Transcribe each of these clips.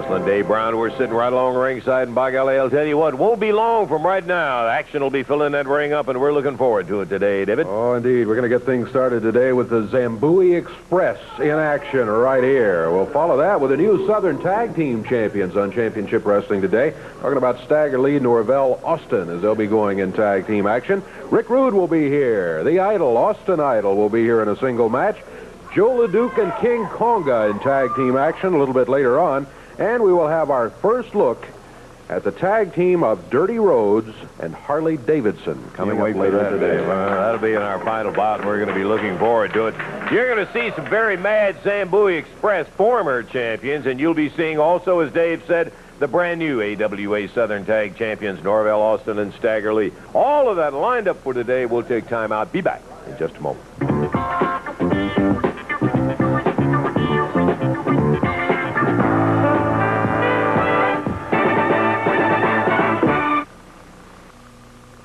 Wrestling. Dave Brown, we're sitting right along ringside, and by golly, I'll tell you what, won't be long from right now. Action will be filling that ring up, and we're looking forward to it today, David. Oh, indeed. We're going to get things started today with the Zambui Express in action right here. We'll follow that with the new Southern Tag Team Champions on Championship Wrestling today. Talking about Stagger Lee, Norvell, Austin, as they'll be going in tag team action. Rick Rude will be here. The Idol, Austin Idol, will be here in a single match. Joe LeDuc and King Konga in tag team action a little bit later on. And we will have our first look at the tag team of Dirty Rhodes and Harley Davidson coming up later today. That'll be in our final bout, and we're going to be looking forward to it. You're going to see some very mad Zambui Express former champions, and you'll be seeing also, as Dave said, the brand new AWA Southern Tag Champions, Norvell, Austin, and Stagger Lee. All of that lined up for today. We'll take time out. Be back in just a moment.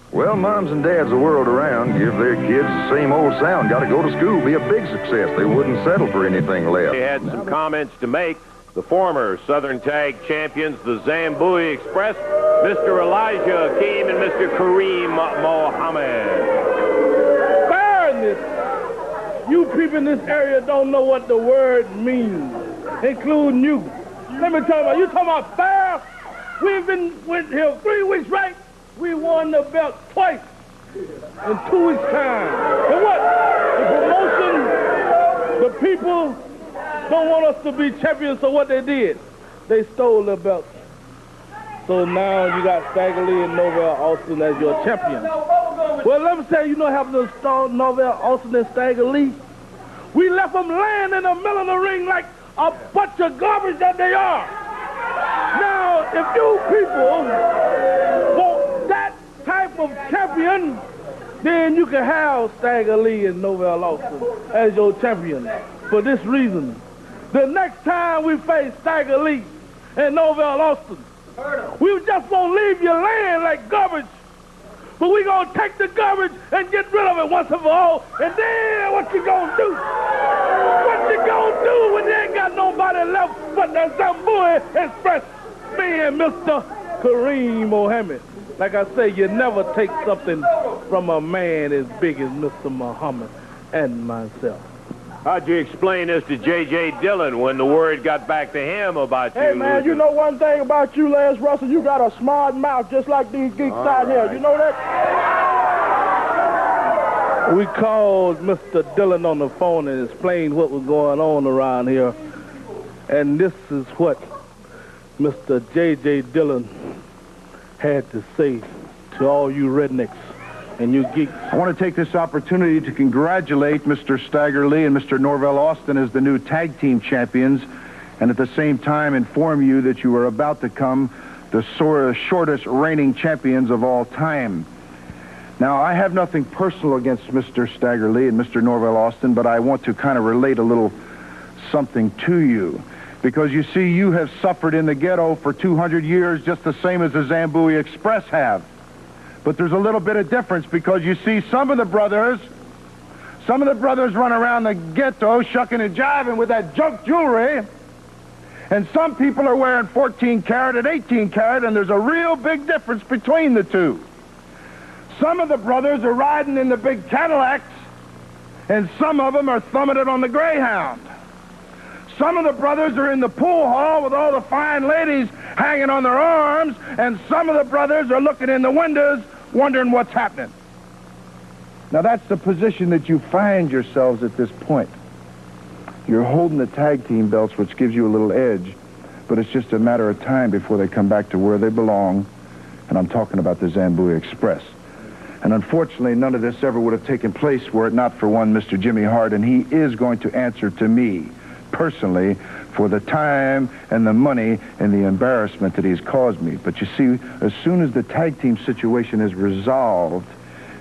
Well, moms and dads the world around give their kids the same old sound. Got to go to school, be a big success. They wouldn't settle for anything less. He had some comments to make. The former Southern Tag Champions, the Zambui Express, Mr. Elijah Akeem and Mr. Kareem Mohammed. Fairness. You people in this area don't know what the word means, including you. Let me tell you, you talking about fair? We've been here 3 weeks, right? We won the belt twice in 2 weeks' time. And what? The promotion, the people don't want us to be champions, so what they did, they stole the belts. So now you got Stagger Lee and Norvell Austin as your champions. Well, let me tell you, what happened to Norvell Austin and Stagger Lee? We left them laying in the middle of the ring like a bunch of garbage that they are. Now, if you people want that type of champion, then you can have Stagger Lee and Norvell Austin as your champion. For this reason, the next time we face Stagger Lee and Norvell Austin, we just won't leave you laying like garbage, but we gonna take the garbage and get rid of it once and for all. And then what you gonna do? What you gonna do when you ain't got nobody left but the Zambui Express, me and Mr. Kareem Mohammed? Like I say, you never take something from a man as big as Mr. Muhammad and myself. How'd you explain this to J.J. Dillon when the word got back to him about you? Hey, man, you know one thing about you, Lance Russell? You got a smart mouth just like these geeks out here. You know that? We called Mr. Dillon on the phone and explained what was going on around here. And this is what Mr. J.J. Dillon had to say to all you rednecks and you geeks. I want to take this opportunity to congratulate Mr. Stagger Lee and Mr. Norvell Austin as the new tag team champions, and at the same time inform you that you are about to become the shortest reigning champions of all time. Now, I have nothing personal against Mr. Stagger Lee and Mr. Norvell Austin, but I want to kind of relate a little something to you. Because, you see, you have suffered in the ghetto for 200 years just the same as the Zambui Express have. But there's a little bit of difference because, you see, some of the brothers run around the ghetto shucking and jiving with that junk jewelry. And some people are wearing 14 karat and 18 karat, and there's a real big difference between the two. Some of the brothers are riding in the big Cadillacs, and some of them are thumbing it on the Greyhound. Some of the brothers are in the pool hall with all the fine ladies hanging on their arms, and some of the brothers are looking in the windows wondering what's happening. Now, that's the position that you find yourselves at this point. You're holding the tag team belts, which gives you a little edge, but it's just a matter of time before they come back to where they belong, and I'm talking about the Zambui Express. And unfortunately, none of this ever would have taken place were it not for one Mr. Jimmy Hart, and he is going to answer to me personally for the time and the money and the embarrassment that he's caused me. But you see, as soon as the tag team situation is resolved,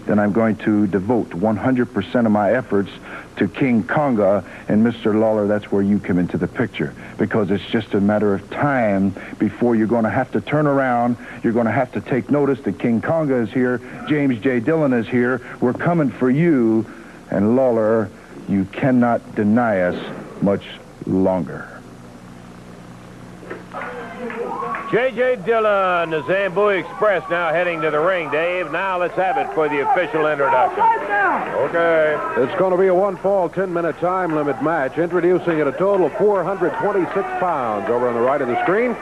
then I'm going to devote 100% of my efforts to King Konga and Mr. Lawler. That's where you come into the picture, because it's just a matter of time before you're going to have to turn around. You're going to have to take notice that King Konga is here, James J. Dillon is here. We're coming for you, and Lawler, you cannot deny us much longer. J.J. Dillon, the Zambui Express, now heading to the ring. Dave, now let's have it for the official introduction. Okay. It's going to be a one-fall, 10-minute time limit match. Introducing at a total of 426 pounds over on the right of the screen.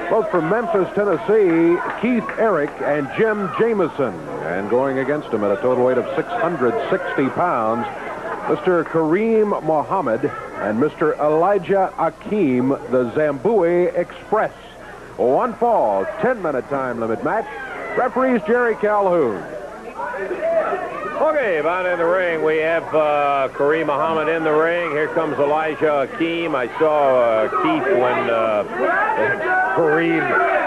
Both from Memphis, Tennessee, Keith Eric and Jim Jamison. And going against him at a total weight of 660 pounds, Mr. Kareem Muhammad and Mr. Elijah Akeem, the Zambui Express. One fall, 10-minute time limit match. Referees Jerry Calhoun. Okay, about in the ring, we have Kareem Muhammad in the ring. Here comes Elijah Akeem. I saw Keith when Kareem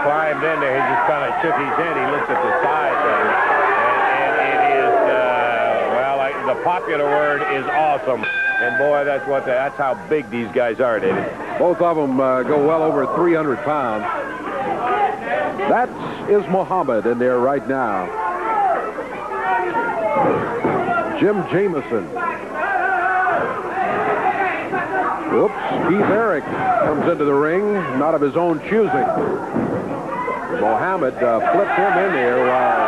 climbed in there. He just kind of shook his head. He looked at the size of it. And it is, the popular word is awesome. And boy, that's how big these guys are, David. Both of them go well over 300 pounds. That is Muhammad in there right now. Jim Jamison. Whoops. Keith Eric comes into the ring, not of his own choosing. Muhammad flipped him in there while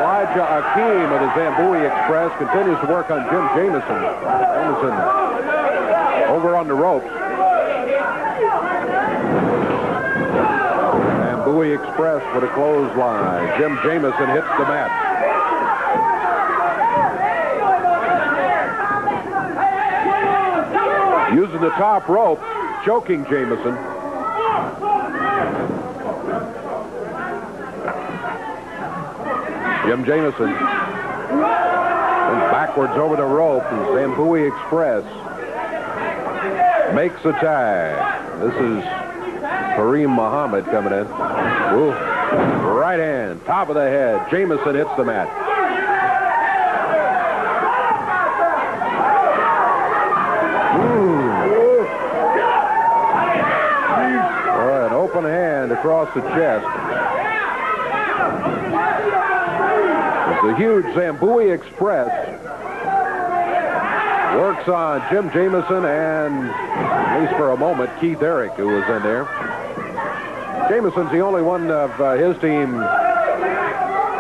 Elijah Akeem of the Zambui Express continues to work on Jim Jamison. Jamison over on the ropes. Zambui Express with a clothesline. Jim Jamison hits the mat. Using the top rope, choking Jamison. Jim Jamison. And backwards over the rope. And Zambui Express makes a tag. This is Kareem Muhammad coming in. Ooh. Right hand, top of the head. Jamison hits the mat. All right, open hand across the chest. The huge Zambui Express works on Jim Jamison and, at least for a moment, Keith Eric, who was in there. Jamison's the only one of his team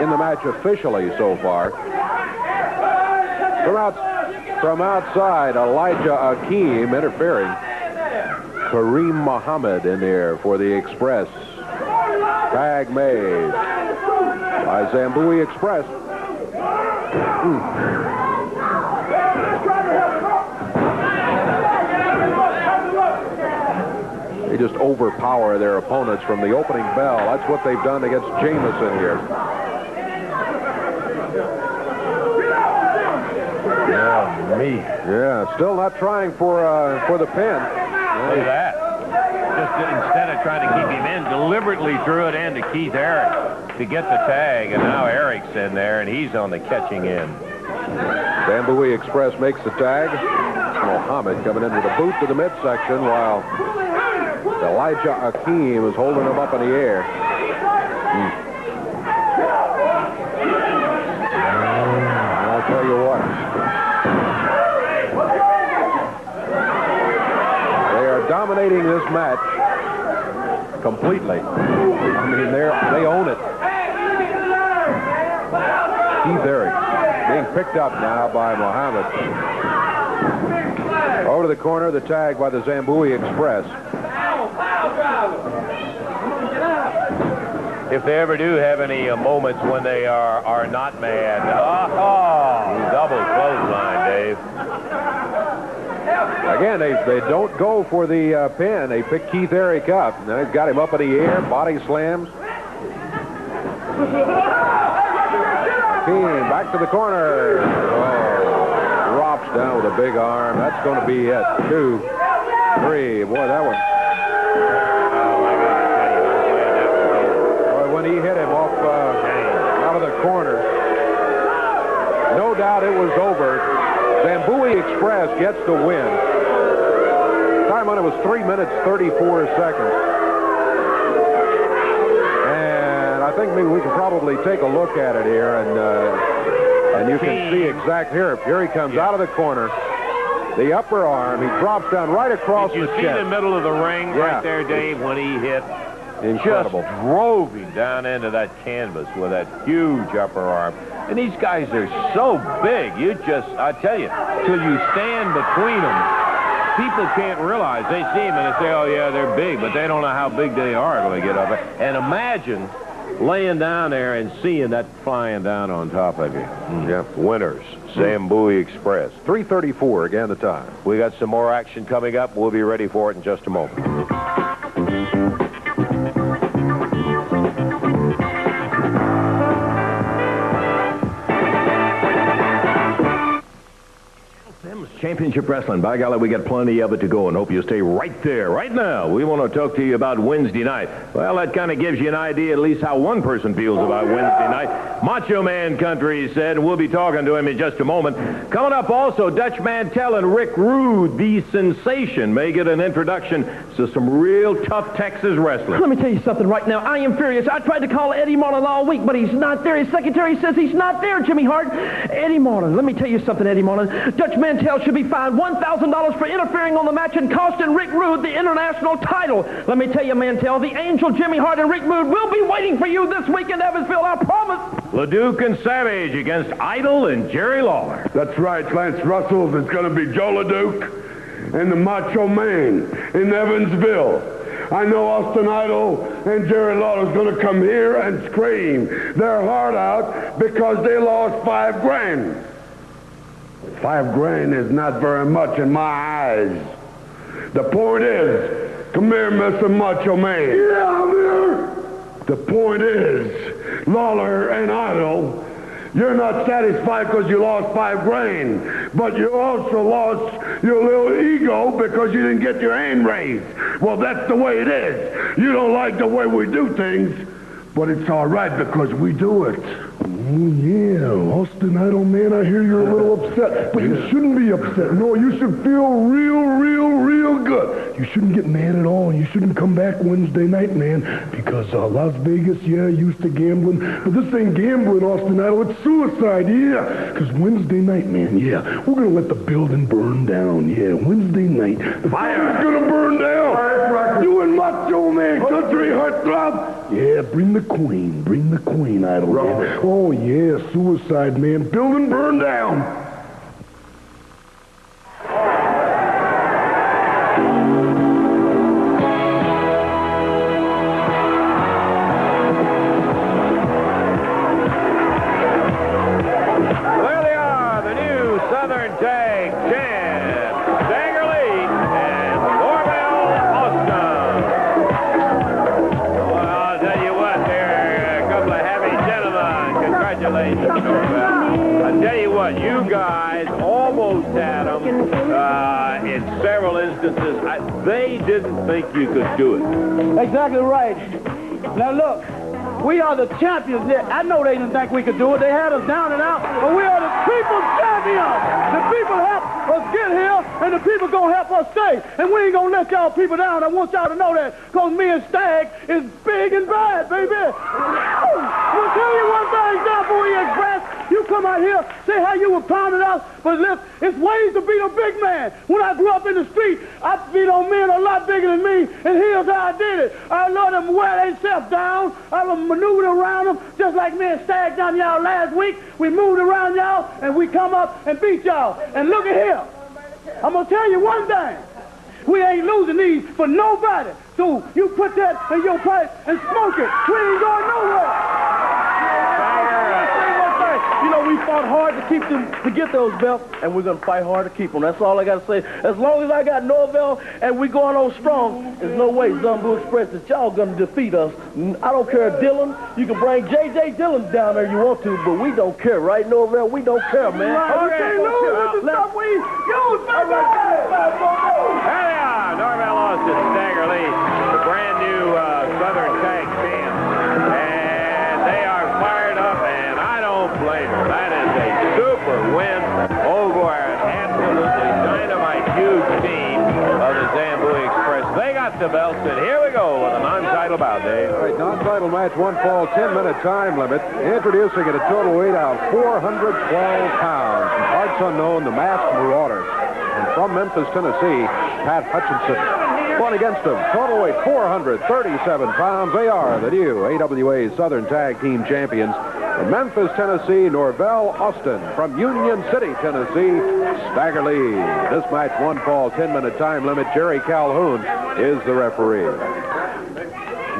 in the match officially so far. From outside, Elijah Akeem interfering. Kareem Muhammad in there for the Express. Tag made by Zambui Express. They just overpower their opponents from the opening bell. That's what they've done against Jamison here. Yeah, me. Yeah, still not trying for the pin. Look at that. Just instead of trying to keep him in, deliberately threw it into Keith Eric to get the tag, and now Eric's in there, and he's on the catching end. Zambui Express makes the tag. Muhammad coming in with a boot to the midsection while Elijah Akeem is holding him up in the air. I'll tell you what. They are dominating this match completely. I mean, they own it. Keith Eric being picked up now by Muhammad. Over to the corner, the tag by the Zambui Express. If they ever do have any moments when they are not mad. Double clothesline, Dave. Again, they don't go for the pin. They pick Keith Eric up. And they've got him up in the air, body slams. Akeem back to the corner. Oh, drops down with a big arm. That's going to be it. 2, 3. Boy, that one. Boy, when he hit him off out of the corner, no doubt it was over. Zambui Express gets the win. Time on it was 3 minutes, 34 seconds. And I think maybe we can probably take a look at it here, and you can see exactly here. Here he comes out of the corner. The upper arm, he drops down right across the chest. Did you see the middle of the ring right there, Dave, when he hit Incredible. Just drove him down into that canvas with that huge upper arm. And these guys are so big. I tell you, till you stand between them, people can't realize. They see him and they say, oh, yeah, they're big, but they don't know how big they are when they get up there. And imagine laying down there and seeing that flying down on top of you. Yep. Winners, Zambui Express. 3:34 again the time. We got some more action coming up. We'll be ready for it in just a moment. Championship Wrestling. By golly, we got plenty of it to go, and hope you stay right there, right now. We want to talk to you about Wednesday night. Well, that kind of gives you an idea at least how one person feels about Wednesday night. Macho Man Country said, and we'll be talking to him in just a moment. Coming up also, Dutch Mantell and Rick Rude, the sensation, may get an introduction to some real tough Texas wrestling. Let me tell you something right now. I am furious. I tried to call Eddie Marlin all week, but he's not there. His secretary says he's not there, Jimmy Hart. Eddie Marlin, let me tell you something, Eddie Marlin. Dutch Mantell should be fined $1,000 for interfering on the match and costing Rick Rude the international title. Let me tell you, Mantell, the Angel, Jimmy Hart, and Rick Rude will be waiting for you this week in Evansville, I promise. LeDuc and Savage against Idol and Jerry Lawler. That's right, Lance Russell. It's going to be Joe LeDuc and the Macho Man in Evansville. I know Austin Idol and Jerry Lawler's going to come here and scream their heart out because they lost $5,000. $5,000 is not very much in my eyes. The point is, come here, Mr. Macho Man. Yeah, I'm here. The point is, Lawler and Idol, you're not satisfied because you lost $5,000, but you also lost your little ego because you didn't get your hand raised. Well, that's the way it is. You don't like the way we do things, but it's all right because we do it. Oh, yeah, Austin Idol, man, I hear you're a little upset, but you shouldn't be upset. No, you should feel real good. You shouldn't get mad at all. You shouldn't come back Wednesday night, man, because Las Vegas, yeah, used to gambling, but this ain't gambling, Austin Idol. It's suicide, yeah, because Wednesday night, man, yeah, we're going to let the building burn down, yeah, Wednesday night. The fire's going to burn down. You and Macho Man, country heartthrob. Yeah, bring the queen, Idol, man. Oh, yeah, suicide, man. Building burned down. There they are, the new Southern Tag Champs, Stagger Lee and Norvell Austin. Well, I'll tell you what, they're a couple of happy gentlemen. Congratulations, Norvell. I'll tell you what, you guys almost had them in several instances. They didn't think you could do it. Exactly right. Now look, we are the champions. I know they didn't think we could do it. They had us down and out, but we are the people's champions. The people helped us get here, and the people gonna help us stay. And we ain't gonna let y'all people down. I want y'all to know that, because me and Stag is big and bad, baby. I'm gonna tell you one thing, Zambui Express. You come out here, say how you were pounding us, but listen, it's ways to beat a big man. When I grew up in the street, I beat on men a lot bigger than me, and here's how I did it. I let them wear themselves down. I maneuvered around them, just like me and Stag done y'all last week. We moved around y'all, and we come up and beat y'all. And look at here. I'm going to tell you one thing. We ain't losing these for nobody. So you put that in your pipe and smoke it. We ain't going nowhere. You know, we fought hard to keep them, to get those belts, and we're going to fight hard to keep them. That's all I got to say. As long as I got Norvell and we going on strong, there's no way Zambui Express that y'all going to defeat us. I don't care, Dillon. You can bring J.J. Dillon down there you want to, but we don't care, right, Norvell? We don't care, man. Right. Okay, lose. This is stuff we use, baby. There they are, Norvell Austin, Stagger Lee, the brand new Southern Tag Champs. And they are fired up, and I don't blame them. That is a super win over an absolutely dynamite, huge team of the Zambui Express. They got the belts, and here we go with a non-title bout, Dave. All right, non-title match, one fall, 10-minute time limit. Introducing at a total weight of 412 pounds. Parts unknown, the Masked Marauders. And from Memphis, Tennessee, Pat Hutchinson. One against them, total weight 437 pounds. They are the new AWA Southern Tag Team Champions. From Memphis, Tennessee, Norvell Austin. From Union City, Tennessee, Stagger Lee. This match, one fall, 10-minute time limit. Jerry Calhoun is the referee.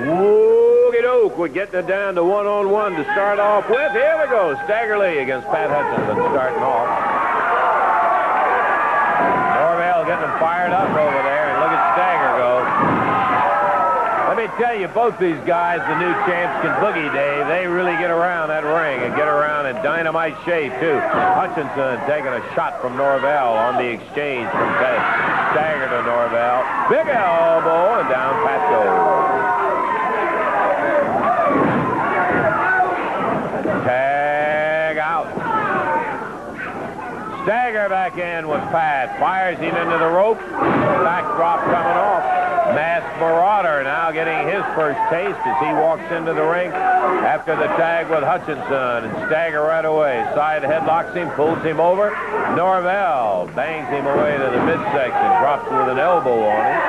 Woogie-doke, we're getting it down to one-on-one to start off with. Here we go. Stagger Lee against Pat Hutchinson starting off. Norvell getting them fired up over there, and look at Stagger go. Let me tell you, both these guys, the new champs, can boogie, Dave. They really get around that ring and get around in dynamite shape, too. Hutchinson taking a shot from Norvell on the exchange from Stagger to Norvell. Big elbow, and down Pat goes. Tag out. Stagger back in with Pat. Fires him into the rope. Backdrop coming off. Masked Marauder now getting his first taste as he walks into the ring after the tag with Hutchinson. And Stagger right away. Side headlocks him, pulls him over. Norvell bangs him away to the midsection. Drops with an elbow on him.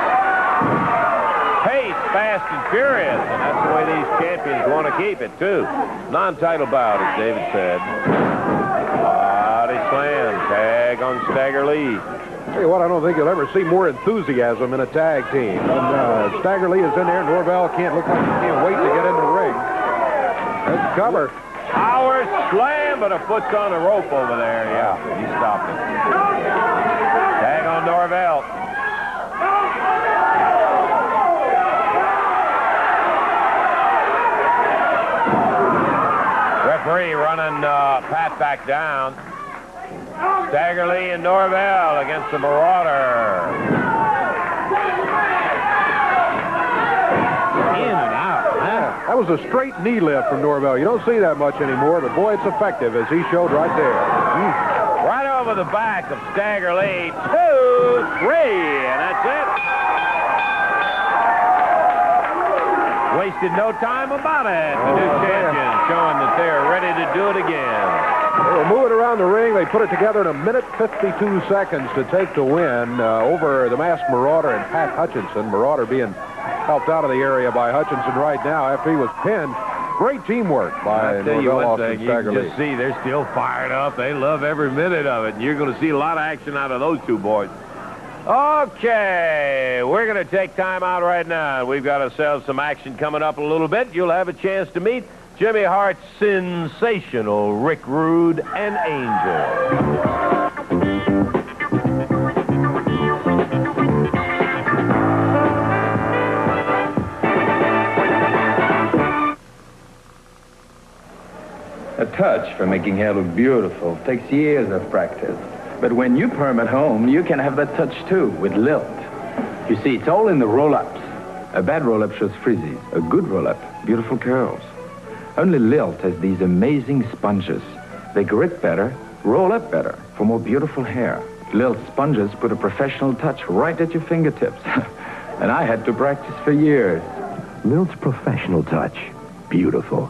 Pace, fast and furious, and that's the way these champions want to keep it, too. Non-title bout, as David said. Body slam, tag on Stagger Lee. Tell you what, I don't think you'll ever see more enthusiasm in a tag team. And Stagger Lee is in there. Norvell look like he can't wait to get in the ring. That's cover. Power slam, but a foot's on the rope over there. Yeah, he stopped it. Tag on Norvell. Referee running Pat back down. Stagger Lee and Norvell against the Marauder. In and out. Yeah, that was a straight knee lift from Norvell. You don't see that much anymore, but boy, it's effective, as he showed right there. Right over the back of Stagger Lee. 2, 3, and that's it. Wasted no time about it. The new champions showing that they're ready to do it again. They were moving around the ring. They put it together in 1:52 seconds to take the win over the Masked Marauder and Pat Hutchinson. Marauder being helped out of the area by Hutchinson right now after he was pinned. Great teamwork by Norvell Austin. You can just see they're still fired up. They love every minute of it. And you're going to see a lot of action out of those two boys. Okay, we're going to take time out right now. We've got ourselves some action coming up a little bit. You'll have a chance to meet Jimmy Hart's sensational Rick Rude and Angel. A touch for making hair look beautiful takes years of practice. But when you perm at home, you can have that touch too with Lilt. You see, it's all in the roll-ups. A bad roll-up shows frizzies. A good roll-up, beautiful curls. Only Lilt has these amazing sponges. They grip better, roll up better for more beautiful hair. Lilt sponges put a professional touch right at your fingertips. And I had to practice for years. Lilt's professional touch. Beautiful.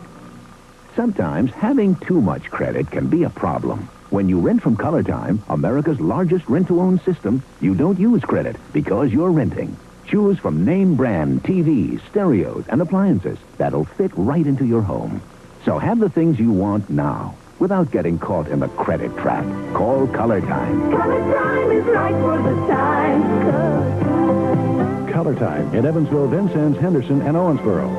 Sometimes having too much credit can be a problem. When you rent from Color Time, America's largest rent-to-own system, you don't use credit because you're renting. Choose from name brand TVs, stereos, and appliances that'll fit right into your home. So have the things you want now without getting caught in the credit trap. Call Color Time. Color Time is right for the time. Color Time in Evansville, Vincennes, Henderson, and Owensboro.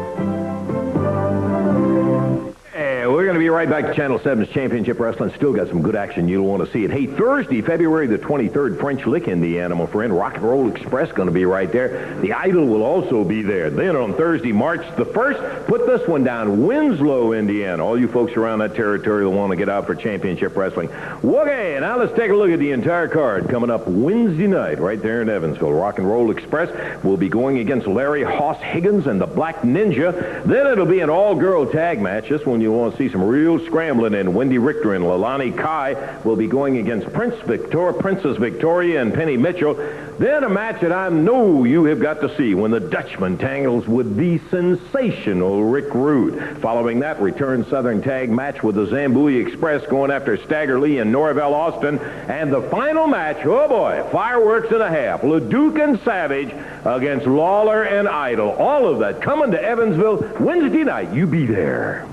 We're going to be right back to Channel 7's Championship Wrestling. Still got some good action. You'll want to see it. Hey, Thursday, February the 23rd, French Lick, Indiana, my friend. Rock and Roll Express going to be right there. The Idol will also be there. Then on Thursday, March the 1st, put this one down, Winslow, Indiana. All you folks around that territory will want to get out for Championship Wrestling. Okay, now let's take a look at the entire card coming up Wednesday night right there in Evansville. Rock and Roll Express will be going against Larry Hoss Higgins and the Black Ninja. Then it'll be an all-girl tag match. This one you'll want to see some real scrambling, and Wendy Richter and Leilani Kai will be going against Princess Victoria and Penny Mitchell. Then a match that I know you have got to see when the Dutchman tangles with the sensational Rick Rude. Following that, return Southern Tag match with the Zambui Express going after Stagger Lee and Norvell Austin. And the final match, oh boy, fireworks and a half. LeDuc and Savage against Lawler and Idol. All of that coming to Evansville Wednesday night. You be there.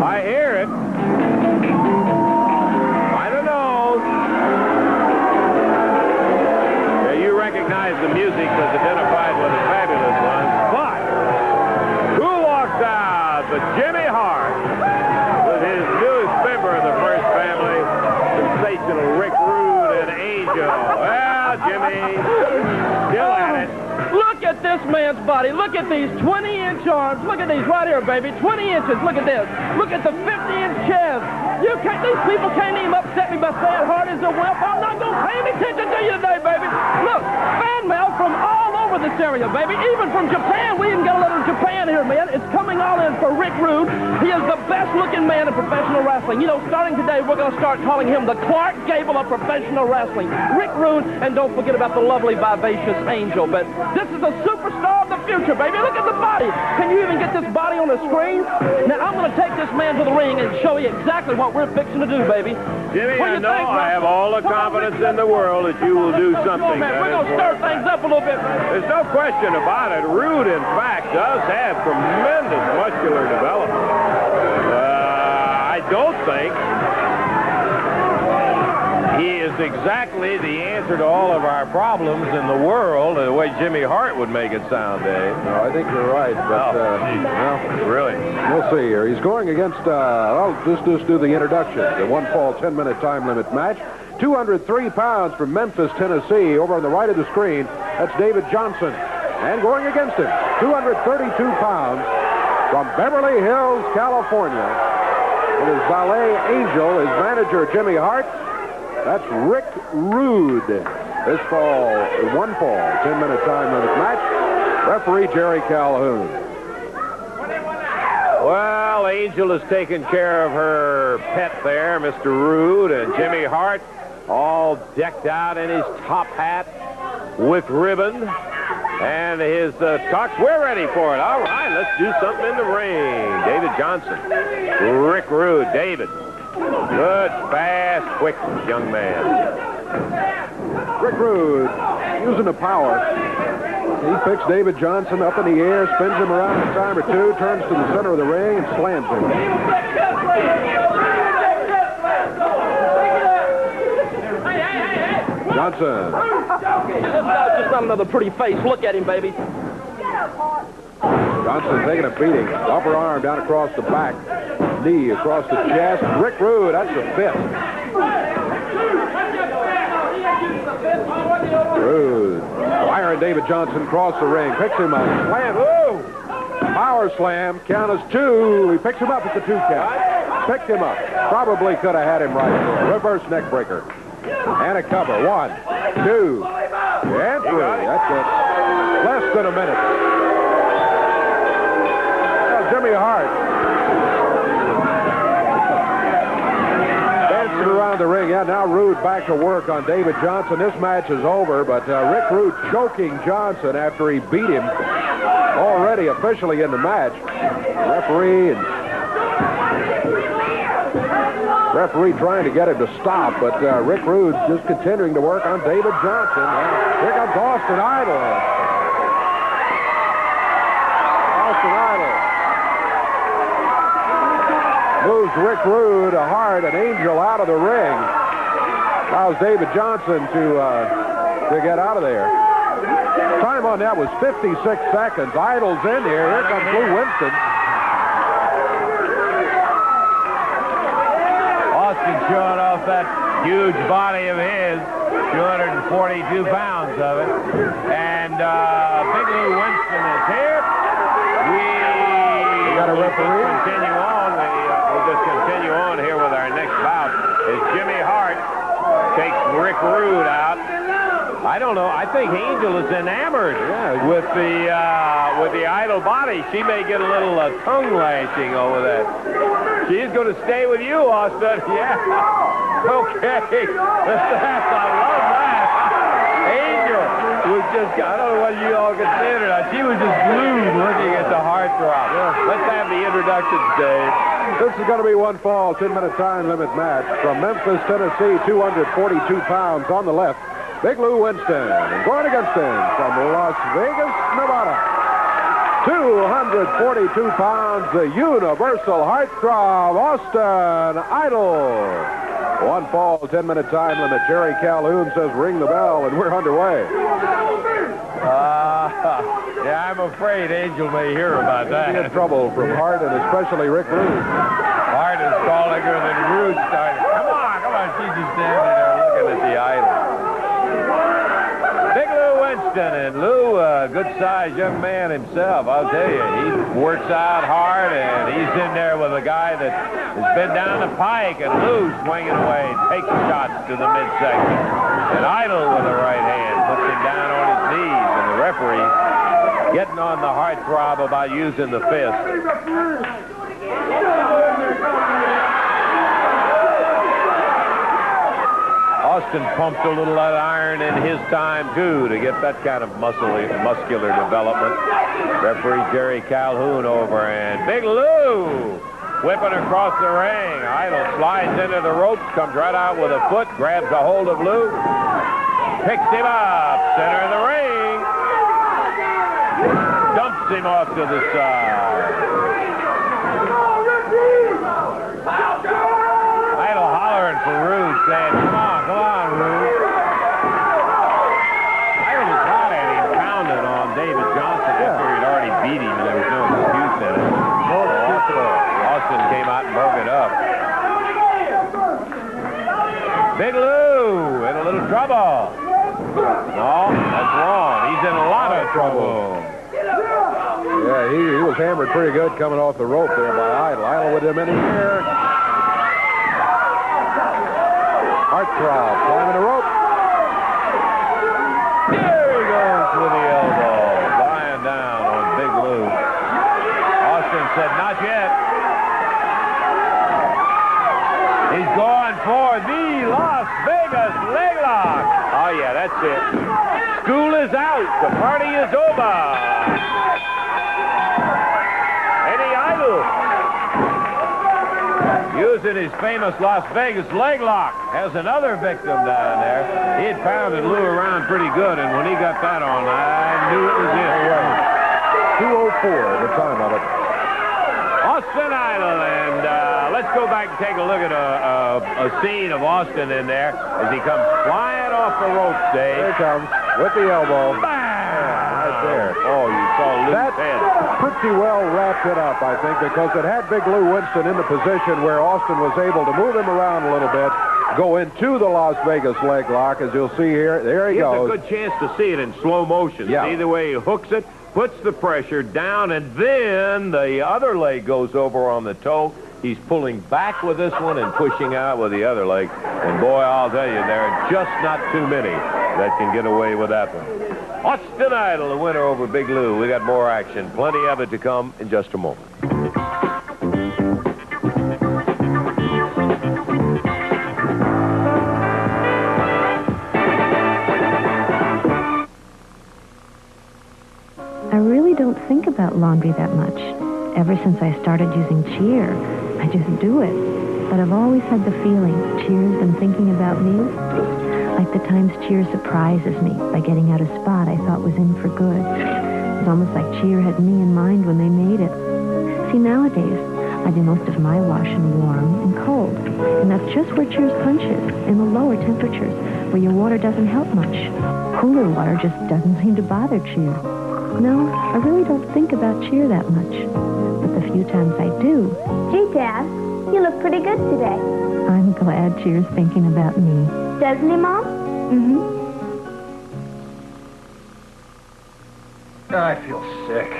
I hear it. I don't know. Yeah, you recognize the music was identified with the fabulous one. But who walks out but Jimmy Hart with his newest member of the First Family, sensational Rick Rude and Angel. Well, Jimmy, still at it. Look at this man's body. Look at these 20-inch arms. Look at these right here, baby. 20 inches. Look at this. Look at the 50-inch chest. These people can't even upset me by saying Hart is a wimp. I'm not going to pay any attention to you today, baby. Look, fan mail from all over this area, baby. Even from Japan. We even got a letter from Japan here, man. It's coming all in for Rick Rude. He is the best-looking man in professional wrestling. You know, starting today, we're going to start calling him the Clark Gable of professional wrestling. Rick Rude, and don't forget about the lovely, vivacious Angel. But this is a superstar of the future, baby. Look at the body. Can you even get this body on the screen? Now, I'm going to take this man to the ring and show you exactly what we're fixing to do, baby. Jimmy, I know I have all the confidence in the world that you will do something. We're going to stir things up a little bit. There's no question about it. Rude, in fact, does have tremendous muscular development. I don't think he is exactly the answer to all of our problems in the world, the way Jimmy Hart would make it sound, Dave. No, I think you're right, but, well, really. We'll see here. He's going against, let's just do the introduction. The one-fall, 10-minute time limit match. 203 pounds from Memphis, Tennessee. Over on the right of the screen, that's David Johnson. And going against him, 232 pounds from Beverly Hills, California. With his valet, Angel, his manager, Jimmy Hart. That's Rick Rude. This fall, one fall, 10-minute time limit match. Referee Jerry Calhoun. Well, Angel has taken care of her pet there, Mr. Rude, and Jimmy Hart all decked out in his top hat with ribbon and his tux. We're ready for it. All right, let's do something in the ring. David Johnson, Rick Rude, David. Good, fast, quick young man. Rick Rude using the power. He picks David Johnson up in the air, spins him around a time or two, turns to the center of the ring, and slams him. Johnson. This guy's just not another pretty face. Look at him, baby. Johnson taking a beating. Upper arm down across the back. Knee across the chest. Rick Rude, that's a fist. Rude. Firing David Johnson across the ring. Picks him up. Slam. Ooh! Power slam. Count is 2. He picks him up at the 2 count. Picked him up. Probably could have had him right there. Reverse neck breaker. And a cover. 1, 2, and 3. That's it. Less than a minute. Now, Jimmy Hart. Dancing around the ring. Yeah, now Rude back to work on David Johnson. This match is over, but Rick Rude choking Johnson after he beat him already officially in the match. Referee trying to get him to stop, but Rick Rude just continuing to work on David Johnson. Here comes Austin Idol. Austin Idol moves Rick Rude, Hart, and Angel out of the ring. Allows David Johnson to get out of there. Time on that was 56 seconds. Idol's in here. Here comes Lou Winston. Showing off that huge body of his, 242 pounds of it. And Big Lou Winston is here. We got a referee. Continue on. We'll just continue on here with our next bout. As Jimmy Hart takes Rick Rude out. I don't know. I think Angel is enamored with the Idol body. She may get a little tongue lashing over that. She's going to stay with you, Austin. Yeah. Okay. I love that. I don't know what you all could see it or not. She was just glued looking at the heartthrob. Let's have the introductions, Dave. This is going to be one fall, 10-minute time limit match. From Memphis, Tennessee, 242 pounds on the left, Big Lou Winston. And going against him from Las Vegas, Nevada, 242 pounds, the universal heartthrob, Austin Idol. One fall, 10-minute time limit. Jerry Calhoun says ring the bell, and we're underway. Yeah, I'm afraid Angel may hear about that. He's in trouble from Hart and especially Rick Rude. Hart is calling her, then Rude started. Come on. She's just standing there looking at the idol. Big Lou Winston, and Lou, a good-sized young man himself. I'll tell you, he works out hard, and he's in there with a guy that has been down the pike, and Lou swinging away, takes shots to the midsection. And Idol with the right hand puts him down on his knees, and the referee getting on the heartthrob about using the fist. Austin pumped a little of iron in his time, too, to get that kind of muscular development. Referee Jerry Calhoun over, and Big Lou whipping across the ring. Idol slides into the ropes, comes right out with a foot, grabs a hold of Lou, picks him up, center of the ring, dumps him off to the side. Idol hollering for Rude, saying, come on, Rude. Idol was hot at him, pounding on David Johnson after he'd already beat him, and there was no excuse in it. Austin came out and broke it up. Big Lou in a little trouble. No, that's wrong. He's in a lot of trouble. Yeah, he was hammered pretty good coming off the rope there by Idol. Idol with him in the air. Heartthrob climbing the rope. Here he goes with the elbow. Lying down on Big Lou. Austin said, not yet. He's going for the Las Vegas leg lock. Oh, yeah, that's it. School is out. The party is over. Eddie Idol, using his famous Las Vegas leg lock, has another victim down there. He had pounded Lou around pretty good, and when he got that on, I knew it was it. 2:04, the time of it. Austin Idol, and let's go back and take a look at a scene of Austin in there as he comes flying off the ropes, Dave. Here he comes with the elbow. Bam! Right there. Oh, you saw Lou's head. Pretty well wrapped it up, I think, because it had Big Lou Winston in the position where Austin was able to move him around a little bit, go into the Las Vegas leg lock, as you'll see here. There he goes. He has a good chance to see it in slow motion. Yeah. See the way he hooks it, puts the pressure down, and then the other leg goes over on the toe. He's pulling back with this one and pushing out with the other leg. And boy, I'll tell you, there are just not too many that can get away with that one. Austin Idol, the winner over Big Lou. We got more action. Plenty of it to come in just a moment. I really don't think about laundry that much. Ever since I started using Cheer, I just do it. But I've always had the feeling Cheer's been thinking about me. Like the times Cheer surprises me by getting out a spot I thought was in for good. It's almost like Cheer had me in mind when they made it. See, nowadays, I do most of my washing warm and cold. And that's just where Cheer's punches, in the lower temperatures, where your water doesn't help much. Cooler water just doesn't seem to bother Cheer. No, I really don't think about Cheer that much. But the few times I do... Gee, Dad, you look pretty good today. I'm glad Cheer's thinking about me. Doesn't he, Mom? Mm-hmm. I feel sick.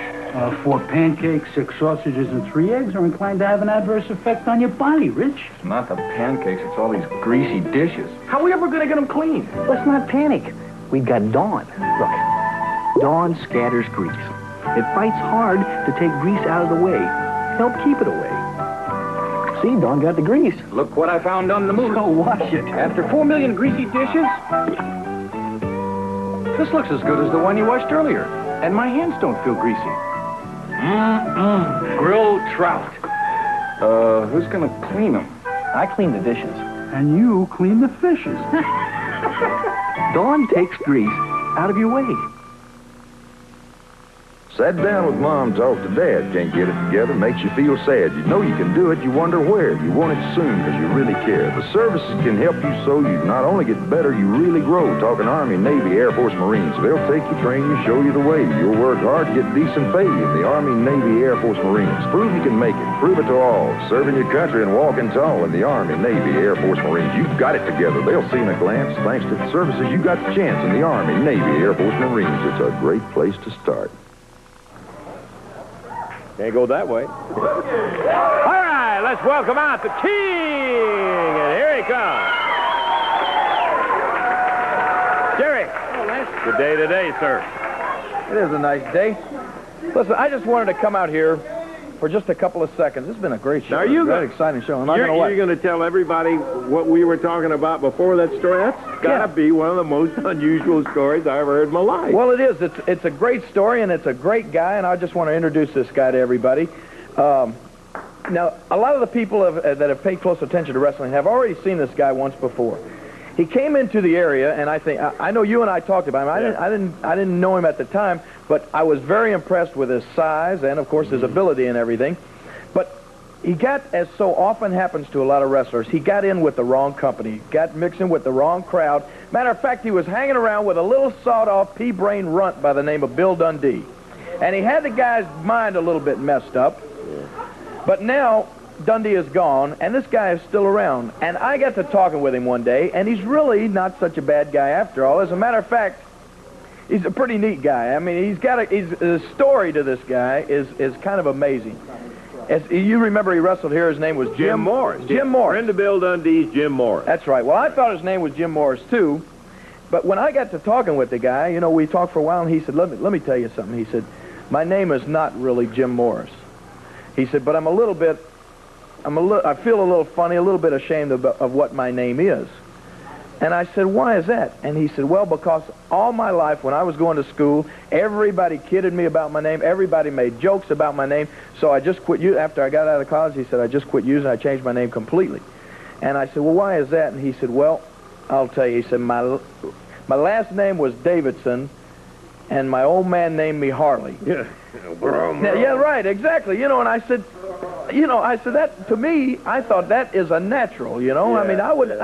4 pancakes, 6 sausages, and 3 eggs are inclined to have an adverse effect on your body, Rich. It's not the pancakes, it's all these greasy dishes. How are we ever going to get them clean? Let's not panic. We've got Dawn. Look, Dawn scatters grease. It fights hard to take grease out of the way. Help keep it away. See, Dawn got the grease. Look what I found on the move. So wash it. After 4 million greasy dishes, This looks as good as the one you washed earlier. And my hands don't feel greasy. Grilled trout. Who's gonna clean them? I clean the dishes. And you clean the fishes. Dawn takes grease out of your way. Sat down with Mom, talked to Dad. Can't get it together, makes you feel sad. You know you can do it, you wonder where. You want it soon because you really care. The services can help you so you not only get better, you really grow. Talking Army, Navy, Air Force, Marines. They'll take you, train you, show you the way. You'll work hard, get decent pay in the Army, Navy, Air Force, Marines. Prove you can make it. Prove it to all. Serving your country and walking tall in the Army, Navy, Air Force, Marines. You've got it together. They'll see in a glance. Thanks to the services, you got the chance in the Army, Navy, Air Force, Marines. It's a great place to start. Can't go that way. All right, let's welcome out the King, and here he comes. Jerry. Good day today, sir. It is a nice day. Listen, I just wanted to come out here for just a couple of seconds. This has been a great show. Now, you very exciting show. I'm not going to lie. You're going to tell everybody what we were talking about before that story? That's got to be one of the most unusual stories I ever heard in my life. Well, it is. It's a great story, and it's a great guy, and I just want to introduce this guy to everybody. Now, a lot of the people that have paid close attention to wrestling have already seen this guy once before. He came into the area, and I know you and I talked about him. I didn't know him at the time, but I was very impressed with his size and, of course, his ability and everything. But he got, as so often happens to a lot of wrestlers, he got in with the wrong company, got mixing with the wrong crowd. Matter of fact, he was hanging around with a little sawed-off pea-brain runt by the name of Bill Dundee. And he had the guy's mind a little bit messed up. But now Dundee is gone, and this guy is still around. And I got to talking with him one day, and he's really not such a bad guy after all. As a matter of fact, he's a pretty neat guy. I mean, the story to this guy is kind of amazing. As you remember, he wrestled here. His name was Jim Morris. Jim Morris. Friend of Bill Dundee's, Jim Morris. That's right. Well, I thought his name was Jim Morris, too. But when I got to talking with the guy, you know, we talked for a while, and he said, let me tell you something. He said, my name is not really Jim Morris. He said, but I feel a little funny, a little bit ashamed of what my name is. And I said, why is that? And he said, well, because all my life when I was going to school, everybody kidded me about my name. Everybody made jokes about my name. So I just quit. After I got out of college, he said, I just quit using it. I changed my name completely. And I said, well, why is that? And he said, well, I'll tell you. He said, my last name was Davidson, and my old man named me Harley. Yeah. Yeah, right, exactly. You know, and I said, that to me, I thought that is a natural. You know, I mean, I wouldn't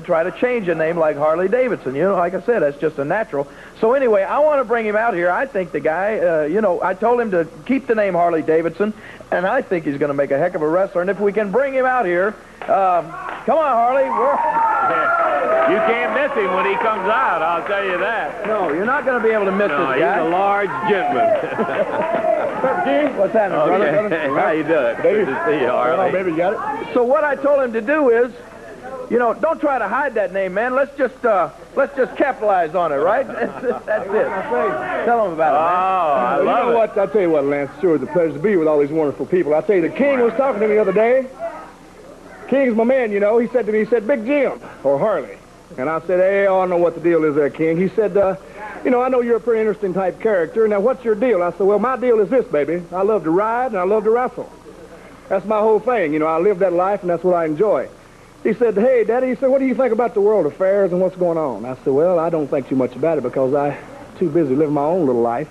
try to change a name like Harley Davidson. You know, like I said, that's just a natural. So anyway, I want to bring him out here. I think the guy, I told him to keep the name Harley Davidson, and I think he's going to make a heck of a wrestler. And if we can bring him out here, come on, Harley. You can't miss him when he comes out, I'll tell you that. No, you're not going to be able to miss this guy. He's a large gentleman. What's happening, brother? How you doing? Good to see you, Harley. Baby, got it? So what I told him to do is, don't try to hide that name, man. Let's just capitalize on it, right? That's it. Tell him about it, man. I love it. What? I'll tell you what, Lance. Sure, it's a pleasure to be with all these wonderful people. I'll tell you, the King was talking to me the other day. King's my man, you know. He said to me, Big Jim, or Harley. And I said, hey, I don't know what the deal is there, King. He said, I know you're a pretty interesting type character. Now, what's your deal? I said, well, my deal is this, baby. I love to ride and I love to wrestle. That's my whole thing. You know, I live that life and that's what I enjoy. He said, hey, Daddy, he said, what do you think about the world affairs and what's going on? I said, well, I don't think too much about it because I'm too busy living my own little life.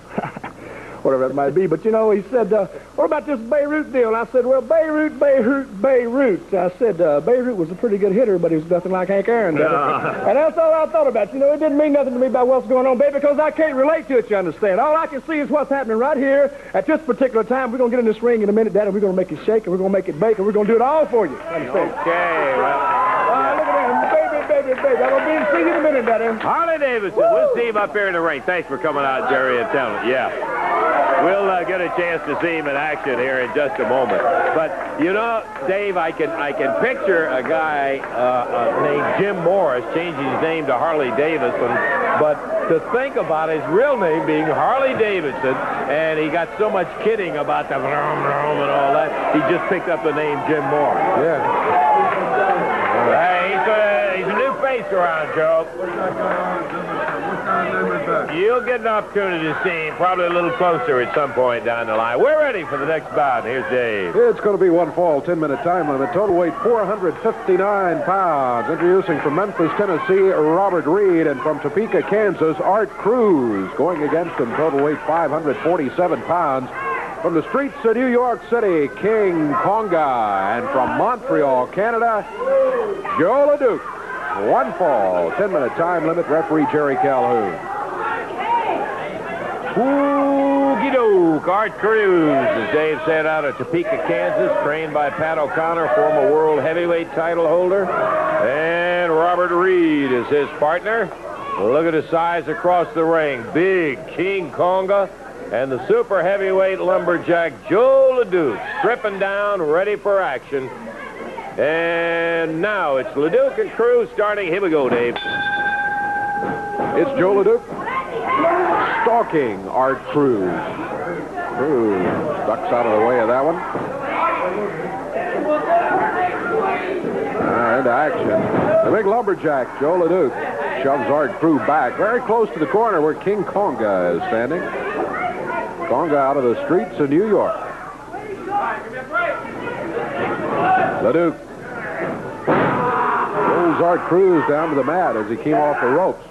Whatever that might be. But, he said, what about this Beirut deal? I said, well, Beirut. I said, Beirut was a pretty good hitter, but he was nothing like Hank Aaron. And that's all I thought about. It didn't mean nothing to me about what's going on, baby, because I can't relate to it, you understand. All I can see is what's happening right here at this particular time. We're going to get in this ring in a minute, Daddy, and we're going to make it shake, and we're going to make it bake, and we're going to do it all for you. Understand? Okay, well. Look at him. Baby. I'm going to see you in a minute, Daddy. Harley Davidson. We'll see him up here in the ring. Thanks for coming out, Jerry, and telling it. Yeah. We'll get a chance to see him in action here in just a moment. But, Dave, I can picture a guy named Jim Morris changing his name to Harley Davidson. But to think about his real name being Harley Davidson, and he got so much kidding about the vroom, vroom and all that, he just picked up the name Jim Morris. Yeah. Hey, he's a new face around, Joe. you'll get an opportunity to see him probably a little closer at some point down the line. We're ready for the next bout. Here's Dave. It's going to be one fall, 10-minute time limit. Total weight 459 pounds. Introducing from Memphis, Tennessee, Robert Reed, and from Topeka, Kansas, Art Cruz. Going against him, total weight 547 pounds. From the streets of New York City, King Konga. And from Montreal, Canada, Joe LeDuc. One fall, 10-minute time limit. Referee Jerry Calhoun. Oogie doke, Art Cruz, as Dave said, out of Topeka, Kansas, trained by Pat O'Connor, former world heavyweight title holder. And Robert Reed is his partner. Look at his size across the ring. Big King Konga and the super heavyweight lumberjack Joe LeDuc, stripping down, ready for action. And now it's LeDuc and Cruz starting. Here we go, Dave. It's Joe LeDuc stalking Art Cruz. Cruz ducks out of the way of that one. Into action. The big lumberjack, Joe LeDuc, shoves Art Cruz back very close to the corner where King Konga is standing. Konga out of the streets of New York. LeDuc rolls Art Cruz down to the mat as he came off the ropes.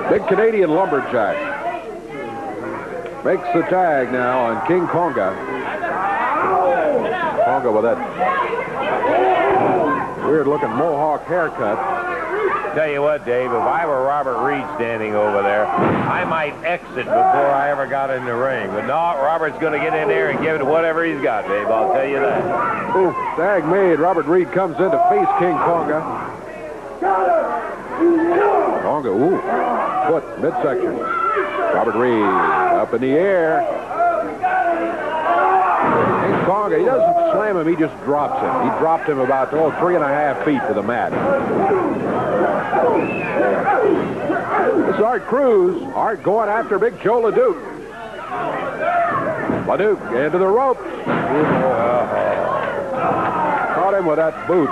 Big Canadian lumberjack makes the tag now on King Konga. Konga with that weird-looking mohawk haircut. Tell you what, Dave, if I were Robert Reed standing over there, I might exit before I ever got in the ring. But no, Robert's going to get in there and give it whatever he's got, Dave. I'll tell you that. Ooh, tag made. Robert Reed comes in to face King Konga. Konga, ooh, foot, midsection. Robert Reed up in the air. King Konga, he doesn't slam him, he just drops him. He dropped him about 3.5 feet to the mat. This is Art Cruz. Art going after big Joe LeDuc. LeDuc into the ropes. Caught him with that boot.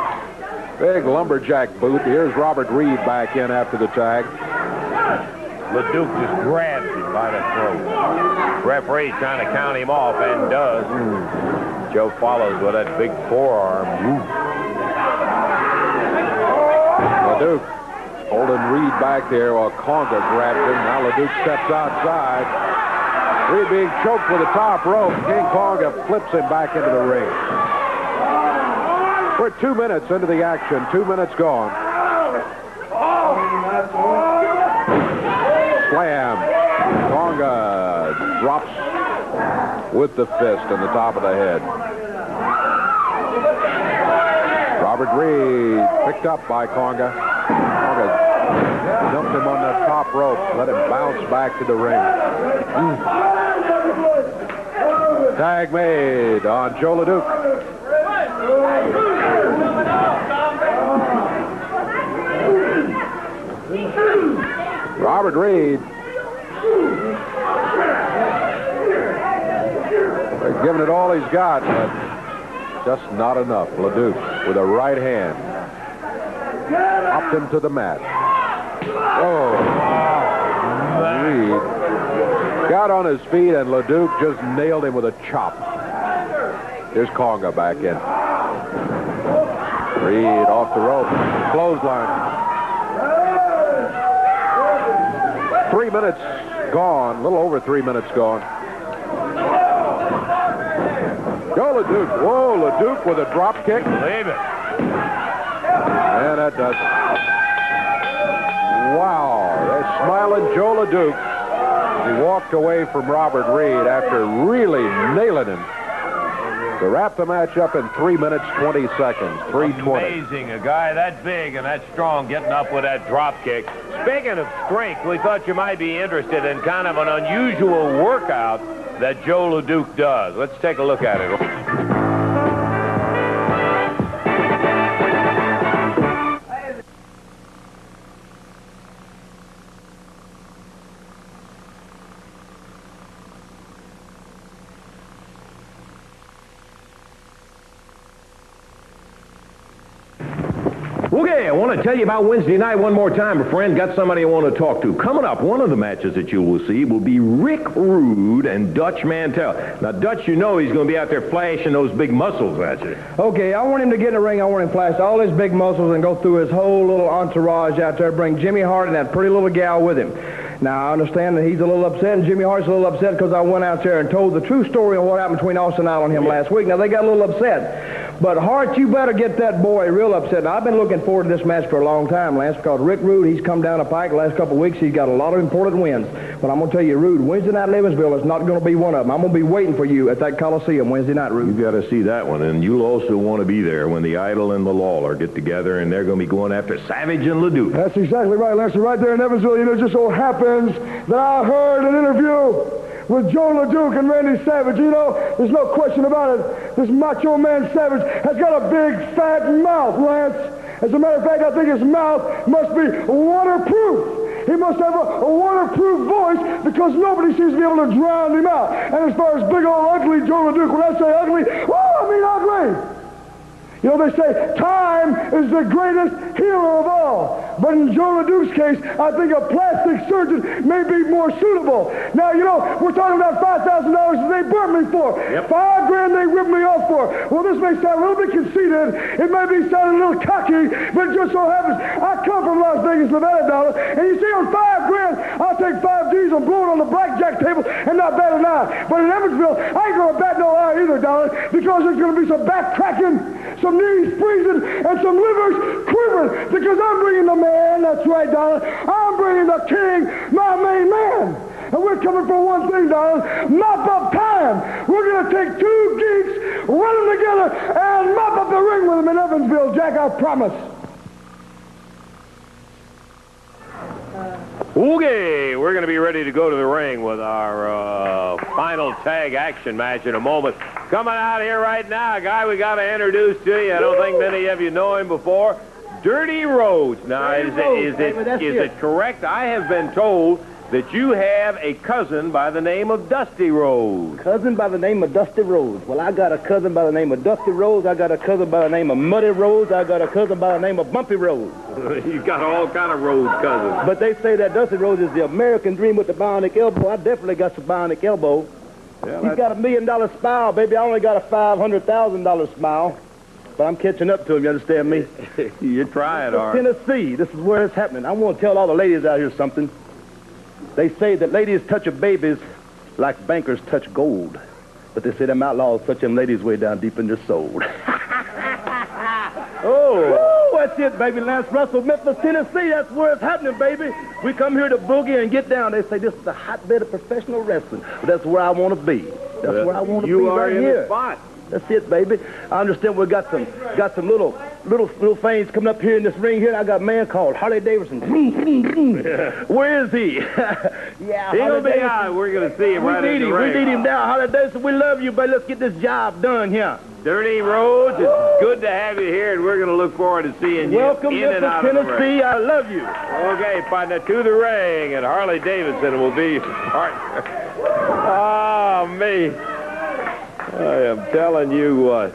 Big lumberjack boot. Here's Robert Reed back in after the tag. LeDuc just grabs him by the throat. Referee trying to count him off and does. Joe follows with that big forearm. LeDuc holding Reed back there while Konga grabs him. Now LeDuc steps outside. Reed being choked with the top rope. King Konga flips him back into the ring. We're 2 minutes into the action. 2 minutes gone. Slam. Konga drops with the fist on the top of the head. Robert Reed picked up by Konga. Konga dumped him on that top rope. Let him bounce back to the ring. Tag made on Joe LeDuc. Robert Reed giving it all he's got, but just not enough. LeDuc with a right hand upped him to the mat. Oh, Reed got on his feet and LeDuc just nailed him with a chop. Here's Konga back in. Reed off the rope, clothesline. 3 minutes gone, a little over 3 minutes gone. Go LeDuc. Whoa, LeDuc with a drop kick. Leave it. And that does it. Wow, they're smiling Joe LeDuc. He walked away from Robert Reed after really nailing him to wrap the match up in 3 minutes, 20 seconds. 3:20. Amazing, a guy that big and that strong getting up with that drop kick. Speaking of strength, we thought you might be interested in kind of an unusual workout that Joe LeDuc does. Let's take a look at it. Okay, I want to tell you about Wednesday night one more time, my friend. Got somebody I want to talk to. Coming up, one of the matches that you will see will be Rick Rude and Dutch Mantell. Now, Dutch, you know he's going to be out there flashing those big muscles at you. Okay, I want him to get in the ring. I want him to flash all his big muscles and go through his whole little entourage out there, bring Jimmy Hart and that pretty little gal with him. Now, I understand that he's a little upset, and Jimmy Hart's a little upset because I went out there and told the true story of what happened between Austin Idol and him last week. Now, they got a little upset. But, Hart, you better get that boy real upset. Now, I've been looking forward to this match for a long time, Lance, because Rick Rude, he's come down the pike the last couple of weeks. He's got a lot of important wins. But I'm going to tell you, Rude, Wednesday night in Evansville is not going to be one of them. I'm going to be waiting for you at that Coliseum Wednesday night, Rude. You've got to see that one, and you'll also want to be there when the Idol and the Lawler get together, and they're going to be going after Savage and Ledoux. That's exactly right, Lester. Right there in Evansville, you know, it just so happens that I heard an interview with Joe LeDuc and Randy Savage. You know, there's no question about it. This Macho Man Savage has got a big, fat mouth, Lance. As a matter of fact, I think his mouth must be waterproof. He must have a waterproof voice because nobody seems to be able to drown him out. And as far as big old ugly Joe LeDuc, when I say ugly, I mean ugly. You know, they say time is the greatest healer of all. But in Joe LeDuc's case, I think a plastic surgeon may be more suitable. Now, you know, we're talking about $5,000 that they burnt me for. Yep. $5,000 they ripped me off for. Well, this may sound a little bit conceited. It may be sounding a little cocky, but it just so happens I come from Las Vegas, Nevada, dollar. And you see, on $5,000, I'll take 5 G's and blow it on the blackjack table and not bat an eye. But in Evansville, I ain't going to bat no eye either, dollar, because there's going to be some back cracking, some knees freezing, and some livers quivering, because I'm bringing the man. That's right, darling. I'm bringing the king, my main man. And we're coming for one thing, darling. Mop up time. We're going to take 2 geeks, run them together, and mop up the ring with them in Evansville, Jack, I promise. Okay, we're going to be ready to go to the ring with our final tag action match in a moment. Coming out here right now, a guy we got to introduce to you. I don't think many of you know him before. Dirty Rhodes. Now, is it correct? I have been told that you have a cousin by the name of Dusty Rhodes. Cousin by the name of Dusty Rhodes. Well, I got a cousin by the name of Dusty Rhodes. I got a cousin by the name of Muddy Rhodes. I got a cousin by the name of Bumpy Rhodes. You've got all kind of Rhodes cousins. But they say that Dusty Rhodes is the American dream with the bionic elbow. I definitely got the bionic elbow. Yeah, He's got $1 million smile, baby. I only got a $500,000 smile. But I'm catching up to him, you understand me? You're trying, Art. Tennessee, this is where it's happening. I want to tell all the ladies out here something. They say that ladies touch of babies like bankers touch gold. But they say them outlaws touch them ladies way down deep in their soul. Oh, that's it, baby. Lance Russell, Memphis, Tennessee. That's where it's happening, baby. We come here to boogie and get down. They say this is the hotbed of professional wrestling. But that's where I want to be. That's where I want to be You are right in here. the spot. That's it, baby. I understand we got some little things coming up here in this ring here. I got a man called Harley Davidson. Where is he? Yeah, He'll be out. We're going to see him right in the ring. We need him down. Harley Davidson, we love you, baby. Let's get this job done here. Dirty Rhodes, it's good to have you here, and we're going to look forward to seeing you Welcome, in and out Memphis, of the ring. Tennessee. I love you. Okay, partner, to the ring, and Harley Davidson will be your partner. Oh, me. I am telling you what.